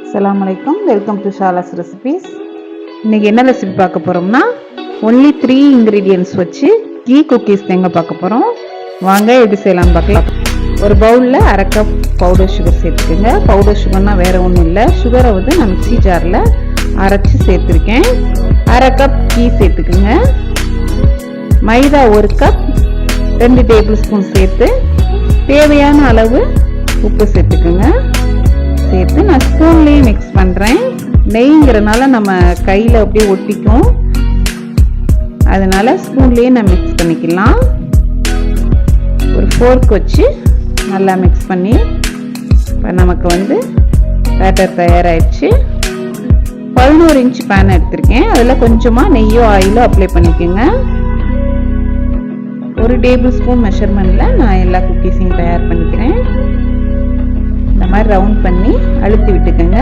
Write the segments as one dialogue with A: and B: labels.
A: அஸ்ஸலாமு அலைக்கும். Welcome to Shala's recipes. இன்றைக்கி என்ன ரெசிபி பார்க்க போகிறோம்னா ஒன்லி 3 இன்க்ரீடியன்ட்ஸ் வச்சு கீ குக்கீஸ் தாங்க பார்க்க போகிறோம். வாங்க எப்படி செய்யலாம்னு பார்க்கலாம். ஒரு பவுலில் 1/2 கப் பவுடர் சுகர் சேர்த்துக்குங்க. பவுடர் சுகர்னால் வேறு ஒன்றும் இல்லை, சுகரை வந்து நான் மிக்ஸி ஜாரில் அரைச்சி சேர்த்துருக்கேன். 1/2 கப் கீ சேர்த்துக்குங்க. மைதா 1 கப் 2 டேபிள் ஸ்பூன் சேர்த்து தேவையான அளவு உப்பு சேர்த்துக்குங்க. சேர்த்து நான் ஸ்பூன்லேயே மிக்ஸ் பண்ணுறேன். நெய்ங்கிறனால நம்ம கையில் அப்படியே ஒட்டிக்கும், அதனால ஸ்பூன்லேயே நான் மிக்ஸ் பண்ணிக்கலாம். ஒரு ஃபோர்க் வச்சு நல்லா மிக்ஸ் பண்ணி இப்போ நமக்கு வந்து பேட்டர் தயாராகிடுச்சு. 11 இன்ச் பேன் எடுத்திருக்கேன். அதில் கொஞ்சமாக நெய்யோ ஆயிலோ அப்ளை பண்ணிக்கோங்க. 1 டேபிள் ஸ்பூன் மெஷர்மெண்ட்டில் நான் எல்லா குக்கீஸையும் தயார் பண்ணிக்கிறேன். இந்த மாதிரி ரவுண்ட் பண்ணி அழுத்தி விட்டுக்கோங்க.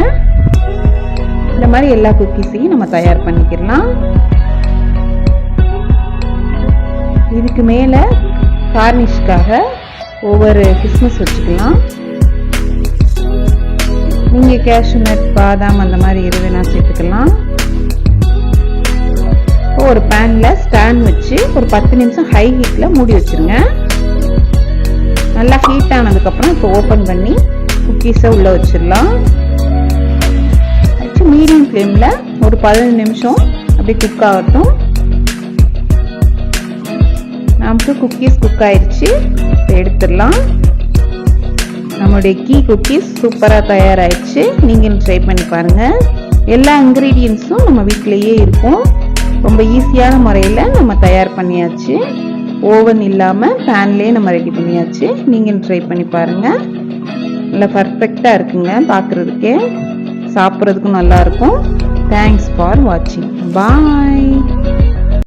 A: இந்த மாதிரி எல்லா குக்கீஸையும் நம்ம தயார் பண்ணிக்கலாம். இதுக்கு மேலே கார்னிஷ்காக ஒவ்வொரு கிஸ்மிஸ் வச்சுக்கலாம். நீங்கள் கேஷ்யூ நட், பாதாம் அந்த மாதிரி எது வேணால் சேர்த்துக்கலாம். ஒரு பேனில் ஸ்டாண்ட் வச்சு ஒரு 10 நிமிஷம் ஹை ஹீட்டில் மூடி வச்சுருங்க. நல்லா ஹீட் ஆனதுக்கப்புறம் இப்போ ஓப்பன் பண்ணி குக்கீஸை உள்ளே வச்சிடலாம். வச்சு மீடியம் ஃப்ளேமில் ஒரு 15 நிமிஷம் அப்படி குக் ஆகட்டும். நமக்கு குக்கீஸ் குக் ஆயிடுச்சு. எடுத்துடலாம். நம்மளுடைய கீ குக்கீஸ் சூப்பராக தயாராகிடுச்சு. நீங்களும் ட்ரை பண்ணி பாருங்கள். எல்லா இன்க்ரீடியன்ஸும் நம்ம வீட்டிலையே இருக்கும். ரொம்ப ஈஸியான முறையில் நம்ம தயார் பண்ணியாச்சு. ஓவன் இல்லாமல் பேன்லேயே நம்ம ரெடி பண்ணியாச்சு. நீங்களும் ட்ரை பண்ணி பாருங்கள். நல்லா பர்ஃபெக்டாக இருக்குங்க. பார்க்குறதுக்கே சாப்பிட்றதுக்கும் நல்லாயிருக்கும். தேங்க்ஸ் ஃபார் வாட்சிங். பாய்.